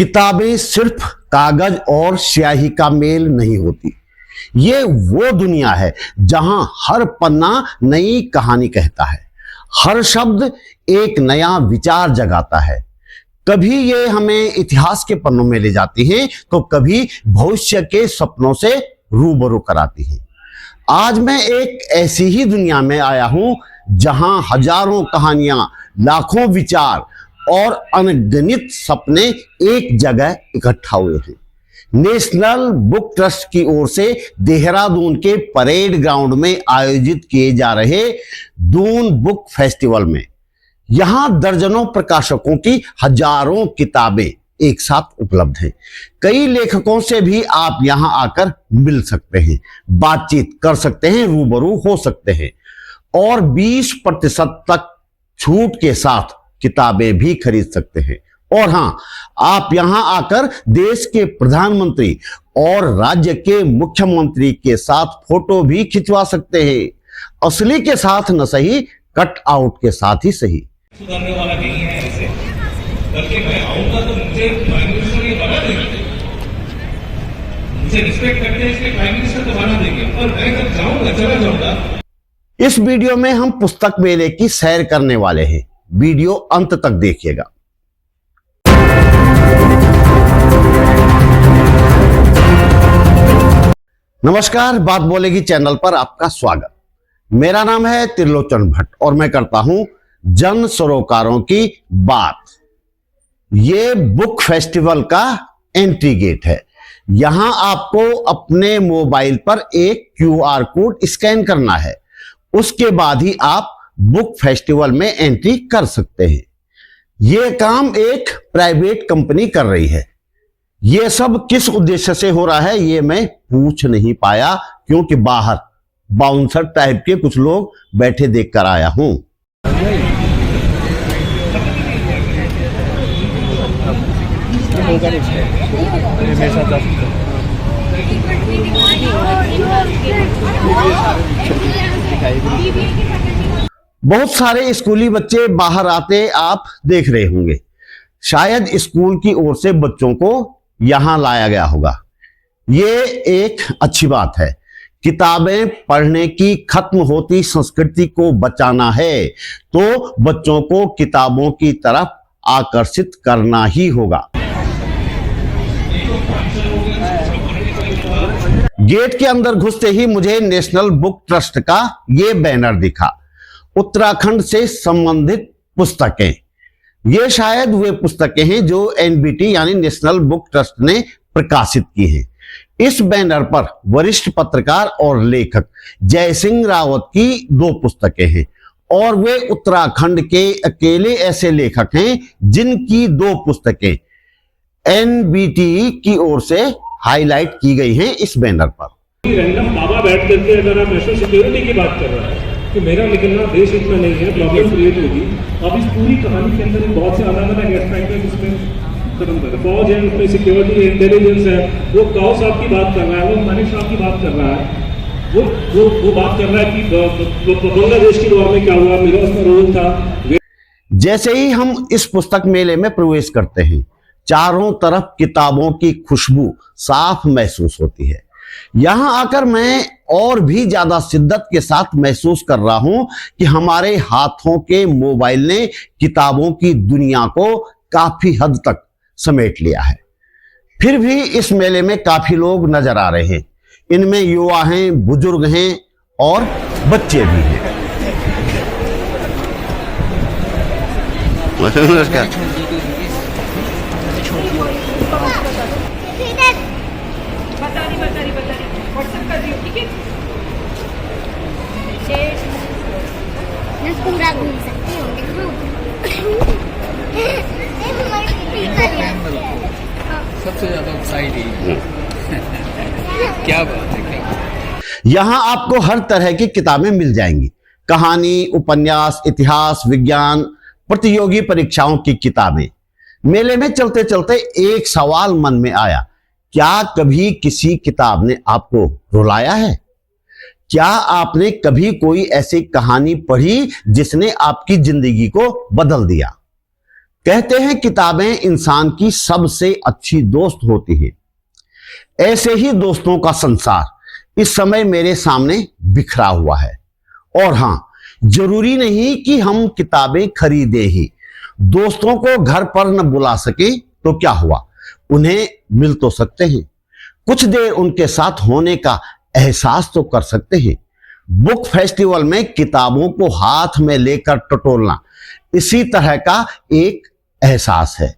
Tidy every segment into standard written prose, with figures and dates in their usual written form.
किताबें सिर्फ कागज और स्याही का मेल नहीं होती। ये वो दुनिया है जहां हर पन्ना नई कहानी कहता है, हर शब्द एक नया विचार जगाता है। कभी ये हमें इतिहास के पन्नों में ले जाती हैं तो कभी भविष्य के सपनों से रूबरू कराती हैं। आज मैं एक ऐसी ही दुनिया में आया हूं जहां हजारों कहानियां, लाखों विचार और अनगिनत सपने एक जगह इकट्ठा हुए हैं। नेशनल बुक ट्रस्ट की ओर से देहरादून के परेड ग्राउंड में आयोजित किए जा रहे दून बुक फेस्टिवल में यहां दर्जनों प्रकाशकों की हजारों किताबें एक साथ उपलब्ध हैं। कई लेखकों से भी आप यहां आकर मिल सकते हैं, बातचीत कर सकते हैं, रूबरू हो सकते हैं और 20% तक छूट के साथ किताबें भी खरीद सकते हैं। और हां, आप यहां आकर देश के प्रधानमंत्री और राज्य के मुख्यमंत्री के साथ फोटो भी खिंचवा सकते हैं। असली के साथ न सही, कट आउट के साथ ही सही। सुधारने वाला नहीं है ऐसे, बल्कि मैं आऊंगा तो मुझे प्राइम मिनिस्टर ये बना देंगे, मुझे रिस्पेक्ट करते हैं इसलिए प्राइम मिनिस्टर तो बना देंगे, और मैं जब जाऊंगा चला जाऊंगा। इस वीडियो में हम पुस्तक मेले की सैर करने वाले हैं। वीडियो अंत तक देखिएगा। नमस्कार, बात बोलेगी चैनल पर आपका स्वागत। मेरा नाम है त्रिलोचन भट्ट और मैं करता हूं जन सरोकारों की बात। ये बुक फेस्टिवल का एंट्री गेट है। यहां आपको अपने मोबाइल पर एक QR कोड स्कैन करना है, उसके बाद ही आप बुक फेस्टिवल में एंट्री कर सकते हैं। यह काम एक प्राइवेट कंपनी कर रही है। यह सब किस उद्देश्य से हो रहा है ये मैं पूछ नहीं पाया, क्योंकि बाहर बाउंसर टाइप के कुछ लोग बैठे देखकर आया हूं। बहुत सारे स्कूली बच्चे बाहर आते आप देख रहे होंगे। शायद स्कूल की ओर से बच्चों को यहां लाया गया होगा। ये एक अच्छी बात है। किताबें पढ़ने की खत्म होती संस्कृति को बचाना है तो बच्चों को किताबों की तरफ आकर्षित करना ही होगा। गेट के अंदर घुसते ही मुझे नेशनल बुक ट्रस्ट का ये बैनर दिखा, उत्तराखंड से संबंधित पुस्तकें। ये शायद वे पुस्तकें हैं जो NBT यानी नेशनल बुक ट्रस्ट ने प्रकाशित की हैं। इस बैनर पर वरिष्ठ पत्रकार और लेखक जयसिंह रावत की 2 पुस्तकें हैं और वे उत्तराखंड के अकेले ऐसे लेखक हैं जिनकी 2 पुस्तकें NBT की ओर से हाईलाइट की गई हैं इस बैनर पर। रैंडम बाबा बैठ करके अगर आप नेशनल सिक्योरिटी की बात कर रहे हैं कि मेरा निकलना देश हित में नहीं है, प्रॉब्लम क्रिएट होगी। अब इस पूरी कहानी के अंदर बहुत से अलग अलग एस्पेक्ट है जिसमें खत्म कर फौज है, उसमें सिक्योरिटी है, इंटेलिजेंस है। वो काओ साहब की बात कर रहा है, वो मनीष साहब की बात कर रहा है, वो बात कर रहा है कि बांग्लादेश की वॉर में क्या हुआ, मेरा उसमें रोल था। जैसे ही हम इस पुस्तक मेले में प्रवेश करते हैं, चारों तरफ किताबों की खुशबू साफ महसूस होती है। यहां आकर मैं और भी ज्यादा शिद्दत के साथ महसूस कर रहा हूं कि हमारे हाथों के मोबाइल ने किताबों की दुनिया को काफी हद तक समेट लिया है। फिर भी इस मेले में काफी लोग नजर आ रहे हैं। इनमें युवा हैं, बुजुर्ग हैं और बच्चे भी हैं। पूरा घूम सकती हूँ, सबसे ज्यादा एक्साइटिंग क्या बात है। यहां आपको हर तरह की किताबें मिल जाएंगी। कहानी, उपन्यास, इतिहास, विज्ञान, प्रतियोगी परीक्षाओं की किताबें। मेले में चलते चलते एक सवाल मन में आया, क्या कभी किसी किताब ने आपको रुलाया है? क्या आपने कभी कोई ऐसी कहानी पढ़ी जिसने आपकी जिंदगी को बदल दिया? कहते हैं किताबें इंसान की सबसे अच्छी दोस्त होती हैं। ऐसे ही दोस्तों का संसार इस समय मेरे सामने बिखरा हुआ है। और हां, जरूरी नहीं कि हम किताबें खरीदें ही। दोस्तों को घर पर न बुला सके तो क्या हुआ, उन्हें मिल तो सकते हैं, कुछ देर उनके साथ होने का एहसास तो कर सकते हैं। बुक फेस्टिवल में किताबों को हाथ में लेकर टटोलना इसी तरह का एक एहसास है।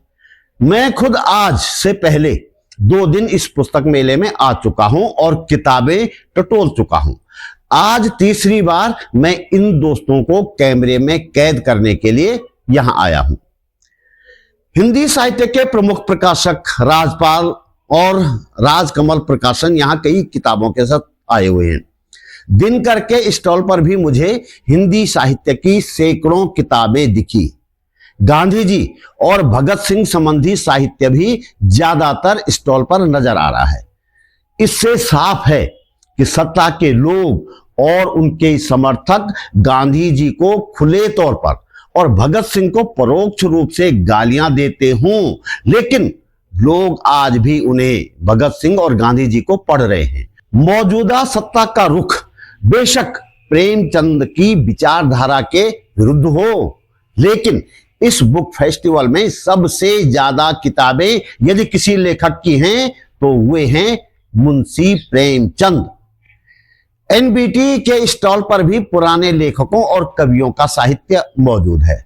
मैं खुद आज से पहले 2 दिन इस पुस्तक मेले में आ चुका हूं और किताबें टटोल चुका हूं। आज तीसरी बार मैं इन दोस्तों को कैमरे में कैद करने के लिए यहां आया हूं। हिंदी साहित्य के प्रमुख प्रकाशक राजपाल और राजकमल प्रकाशन यहां कई किताबों के साथ आए हुए हैं। दिनकर के स्टॉल पर भी मुझे हिंदी साहित्य की सैकड़ों किताबें दिखी। गांधी जी और भगत सिंह संबंधी साहित्य भी ज्यादातर स्टॉल पर नजर आ रहा है। इससे साफ है कि सत्ता के लोग और उनके समर्थक गांधी जी को खुले तौर पर और भगत सिंह को परोक्ष रूप से गालियां देते हों, लेकिन लोग आज भी उन्हें भगत सिंह और गांधी जी को पढ़ रहे हैं। मौजूदा सत्ता का रुख बेशक प्रेमचंद की विचारधारा के विरुद्ध हो, लेकिन इस बुक फेस्टिवल में सबसे ज्यादा किताबें यदि किसी लेखक की हैं तो वे हैं मुंशी प्रेमचंद। एनबीटी के स्टॉल पर भी पुराने लेखकों और कवियों का साहित्य मौजूद है।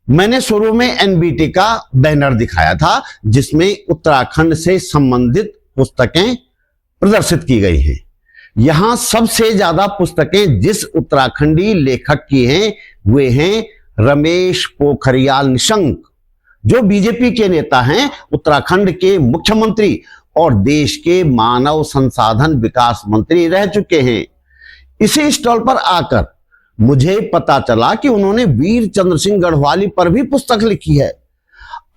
मैंने शुरू में एनबीटी का बैनर दिखाया था जिसमें उत्तराखंड से संबंधित पुस्तकें प्रदर्शित की गई हैं। यहां सबसे ज्यादा पुस्तकें जिस उत्तराखंडी लेखक की हैं वे हैं रमेश पोखरियाल निशंक, जो बीजेपी के नेता हैं, उत्तराखंड के मुख्यमंत्री और देश के मानव संसाधन विकास मंत्री रह चुके हैं। इसी स्टॉल पर आकर मुझे पता चला कि उन्होंने वीर चंद्र सिंह गढ़वाली पर भी पुस्तक लिखी है।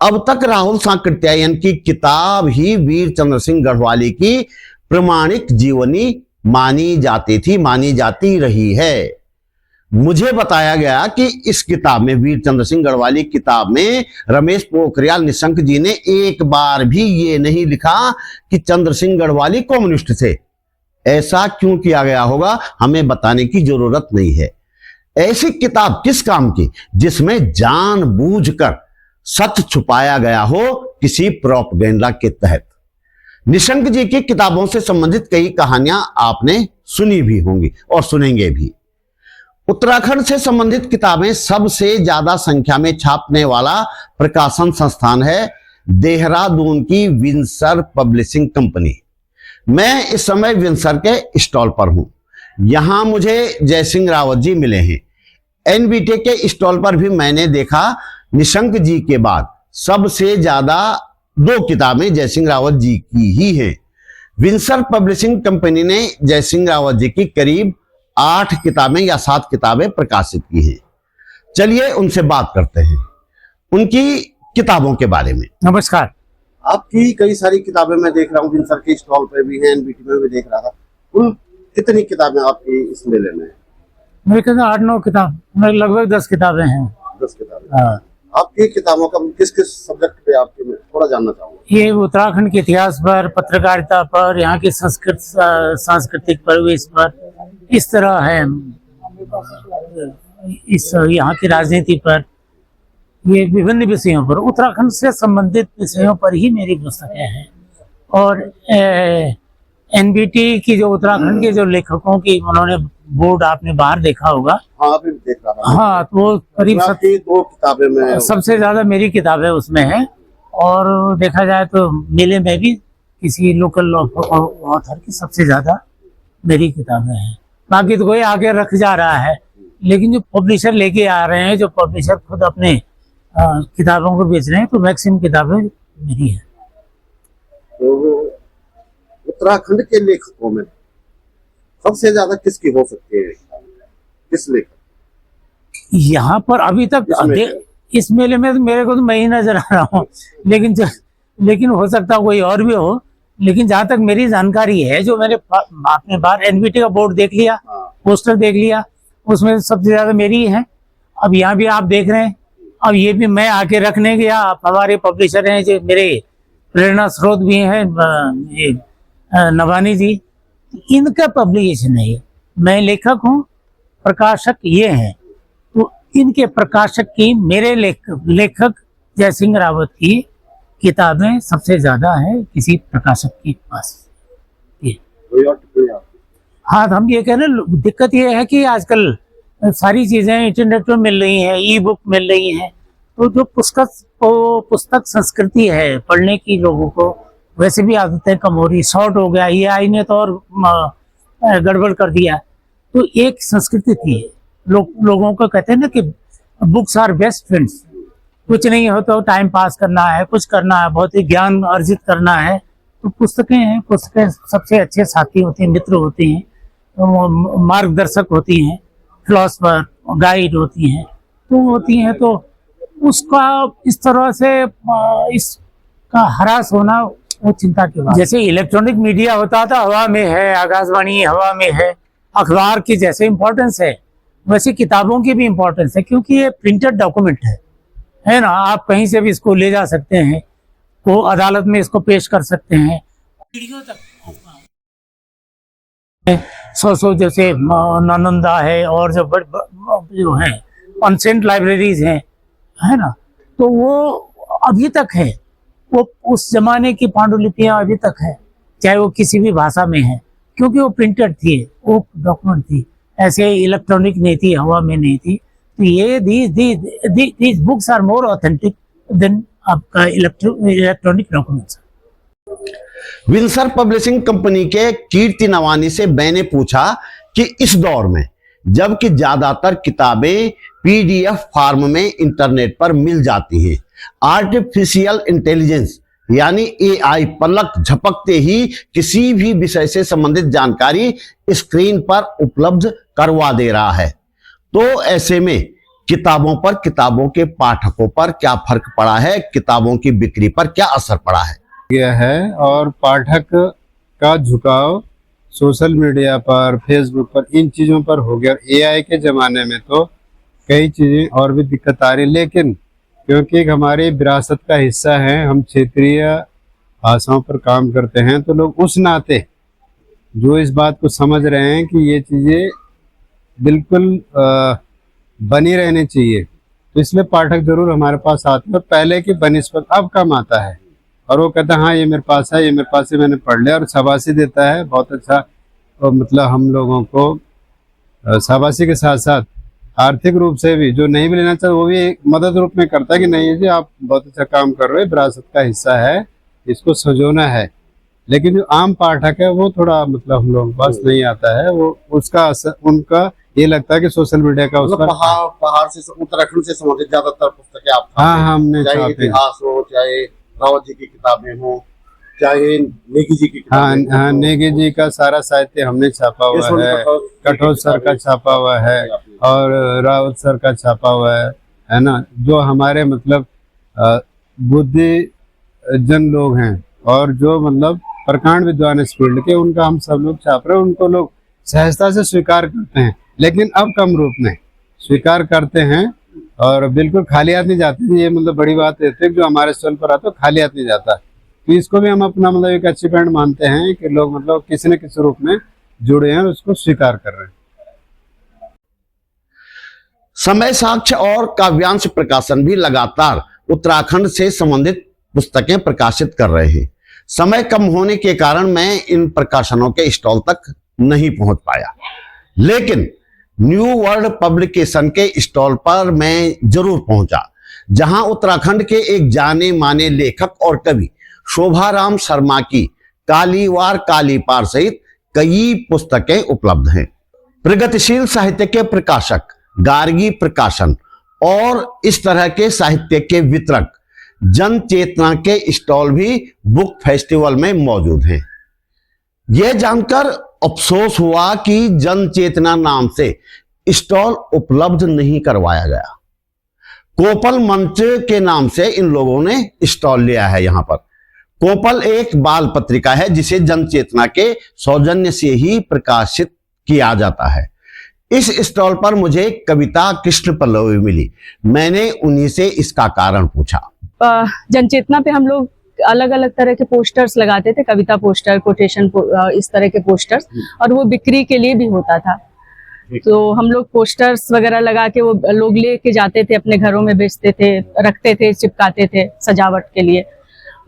अब तक राहुल सांकृत्यायन की किताब ही वीर चंद्र सिंह गढ़वाली की प्रमाणिक जीवनी मानी जाती रही है। मुझे बताया गया कि इस किताब में, वीर चंद्र सिंह गढ़वाली किताब में, रमेश पोखरियाल निशंक जी ने एक बार भी ये नहीं लिखा कि चंद्र सिंह गढ़वाली कम्युनिस्ट थे। ऐसा क्यों किया गया होगा हमें बताने की जरूरत नहीं है। ऐसी किताब किस काम की जिसमें जानबूझकर सत्य छुपाया गया हो किसी प्रोपेगेंडा के तहत। निशंक जी की किताबों से संबंधित कई कहानियां आपने सुनी भी होंगी और सुनेंगे भी। उत्तराखंड से संबंधित किताबें सबसे ज्यादा संख्या में छापने वाला प्रकाशन संस्थान है देहरादून की विंसर पब्लिशिंग कंपनी। मैं इस समय विंसर के स्टॉल पर हूं। यहां मुझे जयसिंह रावत जी मिले हैं। एनबीटी के स्टॉल पर भी मैंने देखा निशंक जी के बाद सबसे ज्यादा 2 किताबें जयसिंह रावत जी की ही हैं। विंसर पब्लिशिंग कंपनी ने जयसिंह रावत जी की करीब 8 किताबें या 7 किताबें प्रकाशित की हैं। चलिए उनसे बात करते हैं उनकी किताबों के बारे में। नमस्कार। आपकी कई सारी किताबें मैं देख रहा हूँ, विंसर के स्टॉल पे भी है, एनबीटी में भी देख रहा था। कुल कितनी किताबें आपकी इस मेले में? मेरे ख्याल 8-9 किताब, लगभग 10 किताबें हैं। 10 किताबें। हाँ। आपकी किताबों का किस किस सब्जेक्ट पे आपके में थोड़ा जानना चाहूंगा। ये उत्तराखंड के इतिहास पर, पत्रकारिता पर, यहाँ की सांस्कृतिक परिवेश पर, इस तरह है, इस यहाँ की राजनीति पर, ये विभिन्न विषयों पर, उत्तराखंड से संबंधित विषयों पर ही मेरी पुस्तकें हैं। और एनबीटी की जो उत्तराखंड के जो लेखकों की उन्होंने बोर्ड आपने बाहर देखा होगा। हाँ, अभी देख रहा था। हाँ, तो वो करीब 2 किताबें में सबसे ज्यादा मेरी किताबें उसमें है। और देखा जाए तो मेले में भी किसी लोकल ऑथर की सबसे ज्यादा मेरी किताबें हैं। बाकी तो कोई आगे रख जा रहा है, लेकिन जो पब्लिशर लेके आ रहे हैं, जो पब्लिशर खुद अपने किताबों को बेच रहे हैं, तो मैक्सिमम किताबें मेरी हैं। तो उत्तराखंड के लेखकों में सबसे ज्यादा किसकी हो सकती है? किस लेखक यहाँ पर अभी तक इस मेले में तो मेरे को तो मैं ही नजर आ रहा हूँ, लेकिन हो सकता कोई और भी हो। लेकिन जहां तक मेरी जानकारी है, जो मैंने आपने बाहर एनबीटी का बोर्ड देख लिया, पोस्टर देख लिया, उसमें सबसे ज्यादा मेरी ही है। अब यहाँ भी आप देख रहे हैं अब ये भी मैं आके रखने गया, आप हमारे पब्लिशर हैं जो मेरे प्रेरणा स्रोत भी हैं, ये नवानी जी, इनका पब्लिकेशन है। मैं लेखक हूँ, प्रकाशक ये हैं, तो इनके प्रकाशक की मेरे लेखक जयसिंह रावत की किताबें सबसे ज्यादा है किसी प्रकाशक के पास। ये हाँ, हम ये कह रहे हैं, दिक्कत ये है कि आजकल सारी चीजें इंटरनेट पे मिल रही हैं, ई बुक मिल रही हैं, तो जो पुस्तक संस्कृति है पढ़ने की, लोगों को वैसे भी आदतें कम हो रही, शॉर्ट हो गया, ये आई ने तो और गड़बड़ कर दिया। तो एक संस्कृति थी, लोगों को कहते हैं ना कि बुक्स आर बेस्ट फ्रेंड्स, कुछ नहीं हो तो टाइम पास करना है, कुछ करना है, बहुत ही ज्ञान अर्जित करना है, तो पुस्तकें हैं, पुस्तकें सबसे अच्छे साथी होते हैं, मित्र होते हैं, तो मार्गदर्शक होती हैं, फिलोसफर गाइड होती हैं, तो उसका इस तरह से इसका ह्रास होना वो चिंता की बात। जैसे इलेक्ट्रॉनिक मीडिया होता था, हवा में है, आकाशवाणी हवा में है, अखबार की जैसे इम्पोर्टेंस है वैसे किताबों की भी इम्पोर्टेंस है, क्योंकि ये प्रिंटेड डॉक्यूमेंट है ना, आप कहीं से भी इसको ले जा सकते हैं, को अदालत में इसको पेश कर सकते हैं, पीढ़ियों तक। सौ जैसे नालंदा है और जो है अनसेंट लाइब्रेरीज हैं, है ना, तो वो अभी तक है, वो उस जमाने की पांडुलिपियां अभी तक है, चाहे वो किसी भी भाषा में है, क्योंकि वो प्रिंटेड थी, वो डॉक्यूमेंट थी, ऐसे इलेक्ट्रॉनिक नहीं थी, हवा में नहीं थी। तो ये these books are more authentic than आपका electronic documents. Vinsar publishing company के कीर्ति नवानी से मैंने पूछा कि इस दौर में जबकि ज्यादातर किताबें पीडीएफ फॉर्म में इंटरनेट पर मिल जाती हैं, आर्टिफिशियल इंटेलिजेंस यानी एआई पलक झपकते ही किसी भी विषय से संबंधित जानकारी स्क्रीन पर उपलब्ध करवा दे रहा है, तो ऐसे में किताबों के पाठकों पर क्या फर्क पड़ा है, किताबों की बिक्री पर क्या असर पड़ा है गया है, और पाठक का झुकाव सोशल मीडिया पर, फेसबुक पर, इन चीज़ों पर हो गया। एआई के ज़माने में तो कई चीज़ें और भी दिक्कत आ रही, लेकिन क्योंकि एक हमारी विरासत का हिस्सा है, हम क्षेत्रीय भाषाओं पर काम करते हैं, तो लोग उस नाते जो इस बात को समझ रहे हैं कि ये चीज़ें बिल्कुल बनी रहनी चाहिए, तो इसलिए पाठक जरूर हमारे पास आते हैं, और पहले की बनिस्बत अब कम आता है, और वो कहता है हाँ ये मेरे पास है, ये मेरे पास है, मैंने पढ़ लिया, और शाबाशी देता है बहुत अच्छा। और मतलब हम लोगों को शाबाशी के साथ साथ आर्थिक रूप से भी, जो नहीं भी लेना चाहता वो भी मदद रूप में करता है कि नहीं जी आप बहुत अच्छा काम कर रहे हो, विरासत का हिस्सा है, इसको सजोना है। लेकिन जो आम पाठक है वो थोड़ा मतलब हम लोगों के पास नहीं आता है, वो उसका असर उनका ये लगता है कि सोशल मीडिया का उस पर पहाड़ से उत्तराखंड से संबंधित ज्यादातर पुस्तकें आप हाँ हमने चाहे इतिहास हो, चाहे रावत जी की किताबें हो, चाहे नेगी जी की किताबें हाँ नेगी जी का सारा साहित्य हमने छापा हुआ है, कठोर सर का छापा हुआ है, और रावत सर का छापा हुआ है ना, जो हमारे मतलब बुद्धि जन लोग हैं और जो मतलब प्रकांड विद्वान इस फील्ड के, उनका हम सब लोग छाप रहे हैं, उनको लोग सहजता से स्वीकार करते हैं, लेकिन अब कम रूप में स्वीकार करते हैं, और बिल्कुल खाली हाथ नहीं जाते। ये मतलब बड़ी बात है जो हमारे स्टॉल पर आता है खाली हाथ नहीं जाता, तो इसको भी हम अपना मतलब एक अचीवमेंट मानते हैं कि लोग मतलब किसी न किसी रूप में जुड़े हैं और उसको स्वीकार कर रहे हैं। समय साक्ष्य और काव्यांश प्रकाशन भी लगातार उत्तराखंड से संबंधित पुस्तकें प्रकाशित कर रहे हैं। समय कम होने के कारण मैं इन प्रकाशनों के स्टॉल तक नहीं पहुंच पाया, लेकिन न्यू वर्ल्ड पब्लिकेशन के स्टॉल पर मैं जरूर पहुंचा, जहां उत्तराखंड के एक जाने माने लेखक और कवि शोभाराम शर्मा की कालीवार कालीपार सहित कई पुस्तकें उपलब्ध हैं। प्रगतिशील साहित्य के प्रकाशक, गार्गी प्रकाशन और इस तरह के साहित्य के वितरक जन चेतना के स्टॉल भी बुक फेस्टिवल में मौजूद हैं। यह जानकर अफसोस हुआ कि जन चेतना नाम से स्टॉल उपलब्ध नहीं करवाया गया। कोपल मंच के नाम से इन लोगों ने स्टॉल लिया है। यहाँ पर कोपल एक बाल पत्रिका है जिसे जन चेतना के सौजन्य से ही प्रकाशित किया जाता है। इस स्टॉल पर मुझे कविता कृष्ण पल्लवी मिली। मैंने उन्हीं से इसका कारण पूछा। जनचेतना पे हम लोग अलग अलग तरह के पोस्टर्स लगाते थे, कविता पोस्टर, कोटेशन इस तरह के पोस्टर्स, और वो बिक्री के लिए भी होता था। तो हम लोग पोस्टर्स वगैरह लगा के वो लोग लेके जाते थे, अपने घरों में बेचते थे, रखते थे, चिपकाते थे सजावट के लिए।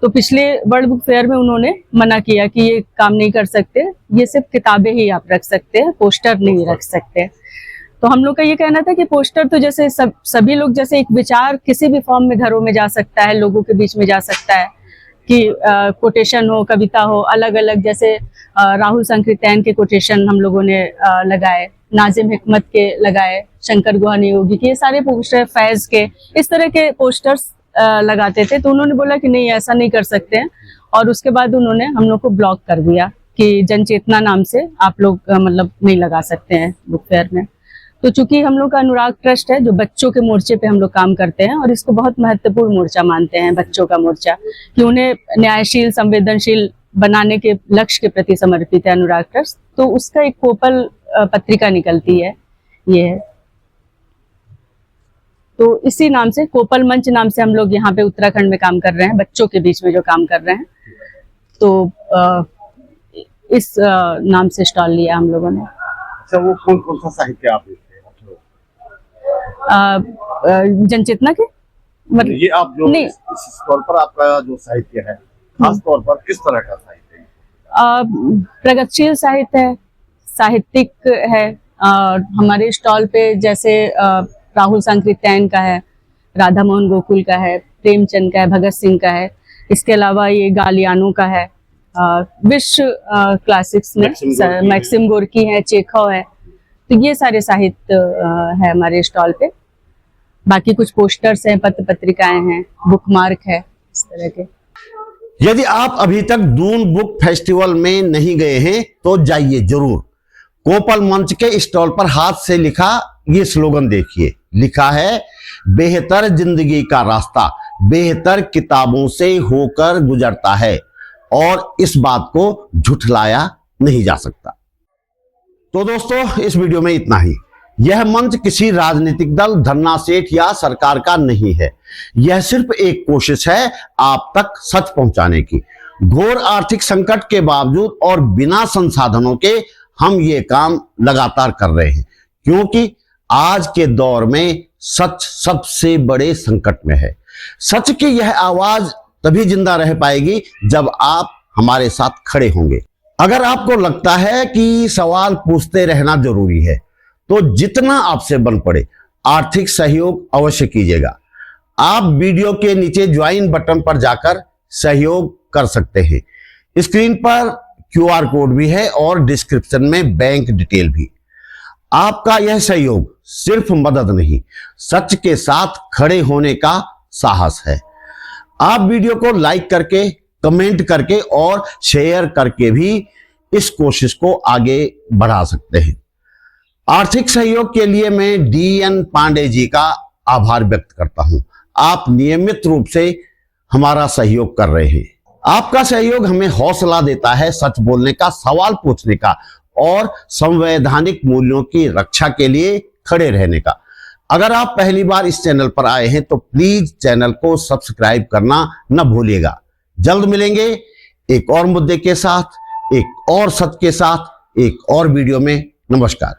तो पिछले वर्ल्ड बुक फेयर में उन्होंने मना किया कि ये काम नहीं कर सकते, ये सिर्फ किताबें ही आप रख सकते हैं, पोस्टर नहीं रख सकते। तो हम लोग का ये कहना था कि पोस्टर तो जैसे सभी लोग, जैसे एक विचार किसी भी फॉर्म में घरों में जा सकता है, लोगों के बीच में जा सकता है, कि कोटेशन हो, कविता हो, अलग अलग, जैसे राहुल संकृत्यायन के कोटेशन हम लोगों ने लगाए, नाजिम हिकमत के लगाए, शंकर गुहानी योगी के, ये सारे पोस्टर, फैज के, इस तरह के पोस्टर्स लगाते थे। तो उन्होंने बोला कि नहीं, ऐसा नहीं कर सकते हैं, और उसके बाद उन्होंने हम लोग को ब्लॉक कर दिया कि जनचेतना नाम से आप लोग मतलब नहीं लगा सकते हैं बुक फेयर में। तो चूंकि हम लोग का अनुराग ट्रस्ट है, जो बच्चों के मोर्चे पे हम लोग काम करते हैं, और इसको बहुत महत्वपूर्ण मोर्चा मानते हैं, बच्चों का मोर्चा, कि उन्हें न्यायशील, संवेदनशील बनाने के लक्ष्य के प्रति समर्पित है अनुराग ट्रस्ट। तो उसका एक कोपल पत्रिका निकलती है, ये है। तो इसी नाम से, कोपल मंच नाम से हम लोग यहाँ पे उत्तराखंड में काम कर रहे हैं, बच्चों के बीच में जो काम कर रहे हैं। तो इस नाम से स्टॉल लिया हम लोगों ने। अच्छा, वो कौन कौन सा साहित्य आप देखते हैं? जनचेतना के मतलब ये आप जो नहीं, इस स्टॉल पर आपका जो साहित्य है, खास तौर पर किस तरह का साहित्य है? प्रगतिशील साहित्य है, साहित्यिक है। हमारे स्टॉल पे जैसे राहुल संकृत्यायन का है, राधा मोहन गोकुल का है, प्रेमचंद का है, भगत सिंह का है, इसके अलावा ये गालियानो का है, विश्व क्लासिक्स में मैक्सिम गोर्की है, चेखव है। तो ये सारे साहित्य है हमारे स्टॉल पे। बाकी कुछ पोस्टर्स हैं, पत्र पत्रिकाएं हैं, बुकमार्क है, इस तरह के। यदि आप अभी तक दून बुक फेस्टिवल में नहीं गए हैं तो जाइए जरूर। कोपल मंच के स्टॉल पर हाथ से लिखा ये स्लोगन देखिए, लिखा है, बेहतर जिंदगी का रास्ता बेहतर किताबों से होकर गुजरता है, और इस बात को झुठलाया नहीं जा सकता। तो दोस्तों, इस वीडियो में इतना ही। यह मंच किसी राजनीतिक दल, धन्ना सेठ या सरकार का नहीं है। यह सिर्फ एक कोशिश है आप तक सच पहुंचाने की। घोर आर्थिक संकट के बावजूद और बिना संसाधनों के हम ये काम लगातार कर रहे हैं, क्योंकि आज के दौर में सच सबसे बड़े संकट में है। सच की यह आवाज तभी जिंदा रह पाएगी जब आप हमारे साथ खड़े होंगे। अगर आपको लगता है कि सवाल पूछते रहना जरूरी है, तो जितना आपसे बन पड़े आर्थिक सहयोग अवश्य कीजिएगा। आप वीडियो के नीचे ज्वाइन बटन पर जाकर सहयोग कर सकते हैं। स्क्रीन पर QR कोड भी है और डिस्क्रिप्शन में बैंक डिटेल भी। आपका यह सहयोग सिर्फ मदद नहीं, सच के साथ खड़े होने का साहस है। आप वीडियो को लाइक करके, कमेंट करके और शेयर करके भी इस कोशिश को आगे बढ़ा सकते हैं। आर्थिक सहयोग के लिए मैं DN पांडे जी का आभार व्यक्त करता हूं। आप नियमित रूप से हमारा सहयोग कर रहे हैं। आपका सहयोग हमें हौसला देता है सच बोलने का, सवाल पूछने का और संवैधानिक मूल्यों की रक्षा के लिए खड़े रहने का। अगर आप पहली बार इस चैनल पर आए हैं तो प्लीज चैनल को सब्सक्राइब करना न भूलिएगा। जल्द मिलेंगे एक और मुद्दे के साथ, एक और सच के साथ, एक और वीडियो में। नमस्कार।